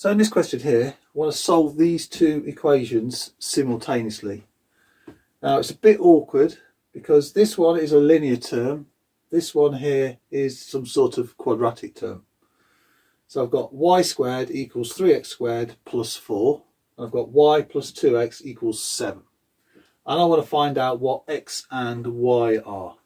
So in this question here, I want to solve these two equations simultaneously. Now it's a bit awkward because this one is a linear term, this one here is some sort of quadratic term. So I've got y squared equals 3x squared plus 4, and I've got y plus 2x equals 7. And I want to find out what x and y are.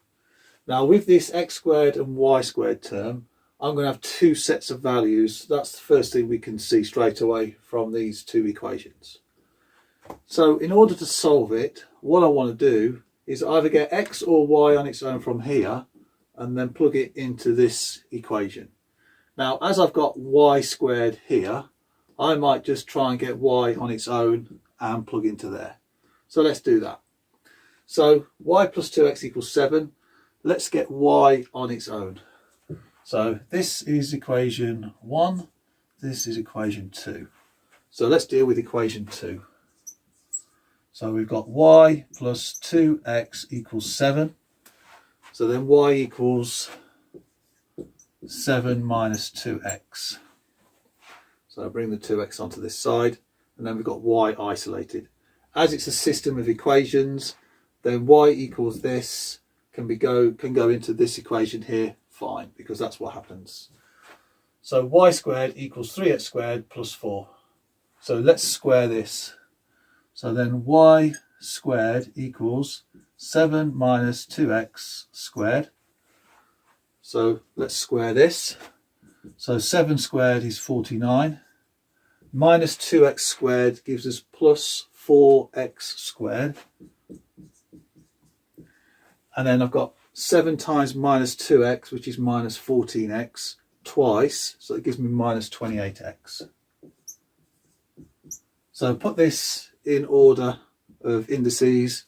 Now with this x squared and y squared term, I'm going to have two sets of values. That's the first thing we can see straight away from these two equations. So in order to solve it, what I want to do is either get x or y on its own from here and then plug it into this equation. Now as I've got y squared here, I might just try and get y on its own and plug into there. So let's do that. So y plus 2x equals 7. Let's get y on its own. So this is equation 1, this is equation 2. So let's deal with equation 2. So we've got y plus 2x equals 7. So then y equals 7 minus 2x. So I bring the 2x onto this side, and then we've got y isolated. As it's a system of equations, then y equals this can go into this equation here, fine, because that's what happens. So y squared equals 3x squared plus 4. So let's square this. So then y squared equals 7 minus 2x squared. So let's square this. So 7 squared is 49. Minus 2x squared gives us plus 4x squared. And then I've got 7 times minus 2x, which is minus 14x, twice. So it gives me minus 28x. So put this in order of indices.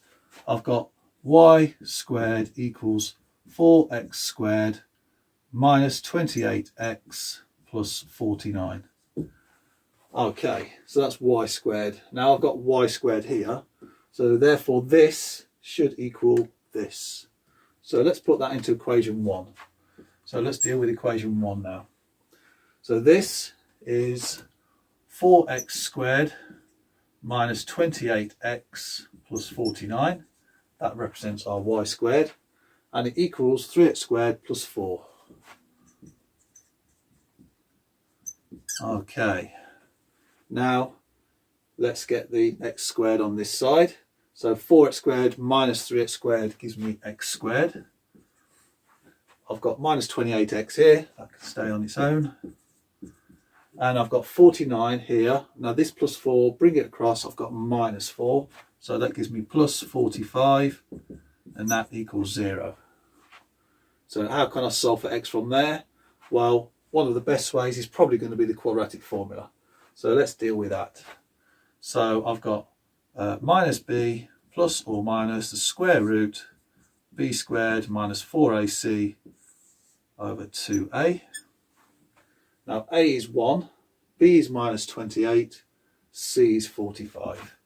I've got y squared equals 4x squared minus 28x plus 49. Okay, so that's y squared. Now I've got y squared here. So therefore this should equal this. So let's put that into equation 1. So let's deal with equation 1 now. So this is 4x squared minus 28x plus 49. That represents our y squared. And it equals 3x squared plus 4. Okay. Now let's get the x squared on this side. So 4x squared minus 3x squared gives me x squared. I've got minus 28x here, that can stay on its own. And I've got 49 here. Now this plus 4, bring it across, I've got minus 4. So that gives me plus 45, and that equals 0. So how can I solve for x from there? Well, one of the best ways is probably going to be the quadratic formula. So let's deal with that. So I've got minus b plus or minus the square root b squared minus 4ac over 2a. Now a is 1, b is minus 28, c is 45.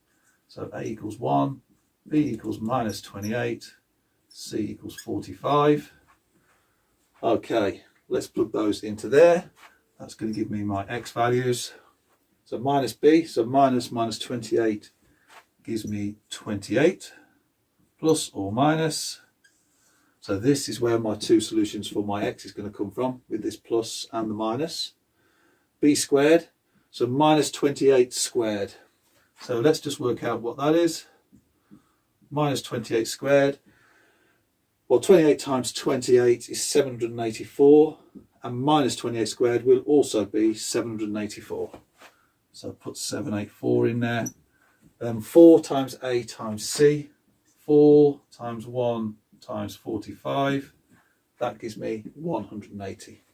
So a equals 1, b equals minus 28, c equals 45. Okay, let's plug those into there. That's going to give me my x values. So minus b, so minus 28 gives me 28, plus or minus. So this is where my two solutions for my x is going to come from, with this plus and the minus. B squared, so minus 28 squared. So let's just work out what that is. Minus 28 squared. Well, 28 times 28 is 784, and minus 28 squared will also be 784. So put 784 in there. Then 4 times a times c, 4 times 1 times 45, that gives me 180.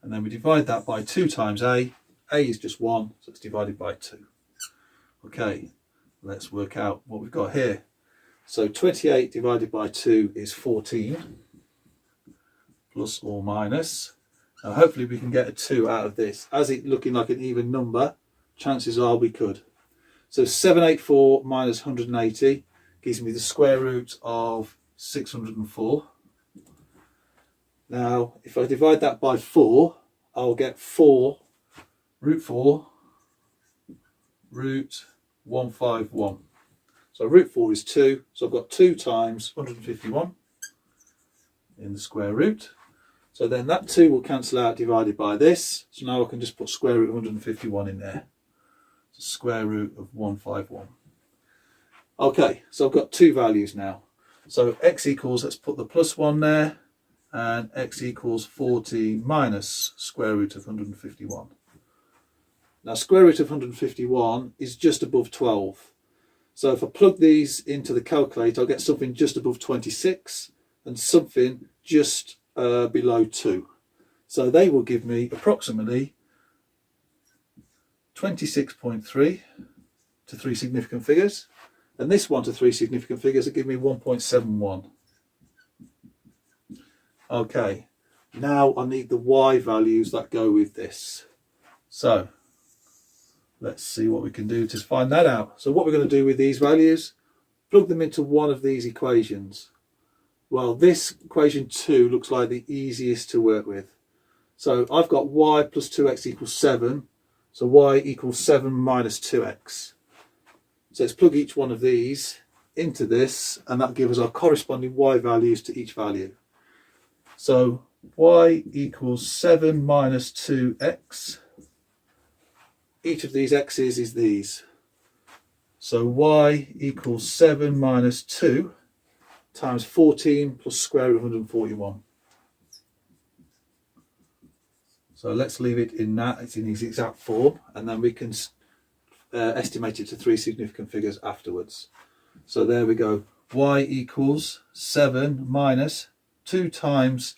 And then we divide that by 2 times a is just 1, so it's divided by 2. Okay, let's work out what we've got here. So 28 divided by 2 is 14, plus or minus. Now hopefully we can get a 2 out of this. As it looking like an even number, chances are we could. So 784 minus 180 gives me the square root of 604. Now if I divide that by 4, I'll get 4 root 4, root 151. So root 4 is 2, so I've got 2 times 151 in the square root. So then that 2 will cancel out divided by this. So now I can just put square root of 151 in there. So square root of 151. Okay, so I've got 2 values now. So x equals, let's put the plus 1 there, and x equals 14 minus square root of 151. Now square root of 151 is just above 12. So if I plug these into the calculator, I'll get something just above 26 and something just below 2. So they will give me approximately 26.3 to 3 significant figures. And this one to 3 significant figures will give me 1.71. Okay, now I need the y values that go with this. So let's see what we can do to find that out. So what we're going to do with these values, plug them into one of these equations. Well, this equation 2 looks like the easiest to work with. So I've got y plus 2x equals 7. So y equals 7 minus 2x. So let's plug each one of these into this, and that gives us our corresponding y values to each value. So y equals 7 minus 2x. Each of these x's is these. So y equals 7 minus 2 times 14 plus square root of 141. So let's leave it in that, it's in its exact form, and then we can estimate it to 3 significant figures afterwards. So there we go, y equals 7 minus 2 times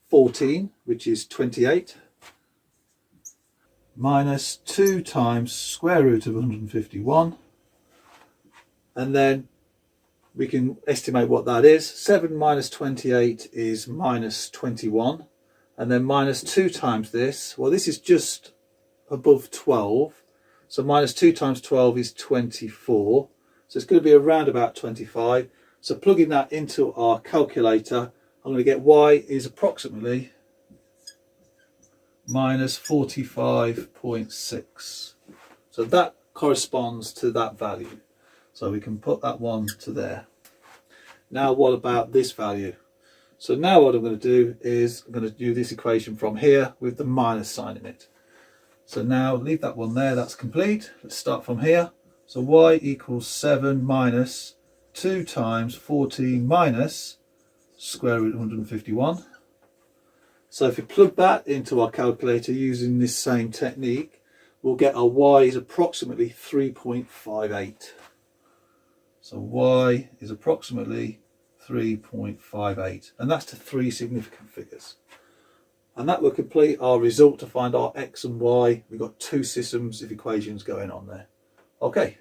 14, which is 28, minus 2 times square root of 151, and then we can estimate what that is. 7 minus 28 is minus 21, and then minus 2 times this, well this is just above 12, so minus 2 times 12 is 24, so it's going to be around about 25. So plugging that into our calculator, I'm going to get y is approximately minus 45.6. So that corresponds to that value. So we can put that one to there. Now what about this value? So now what I'm going to do is I'm going to do this equation from here with the minus sign in it. So now leave that one there, that's complete. Let's start from here. So y equals 7 minus 2 times 14 minus square root of 151. So if we plug that into our calculator using this same technique, we'll get our y is approximately 3.58. So y is approximately 3.58, and that's to 3 significant figures. And that will complete our result to find our x and y. We've got 2 systems of equations going on there. Okay.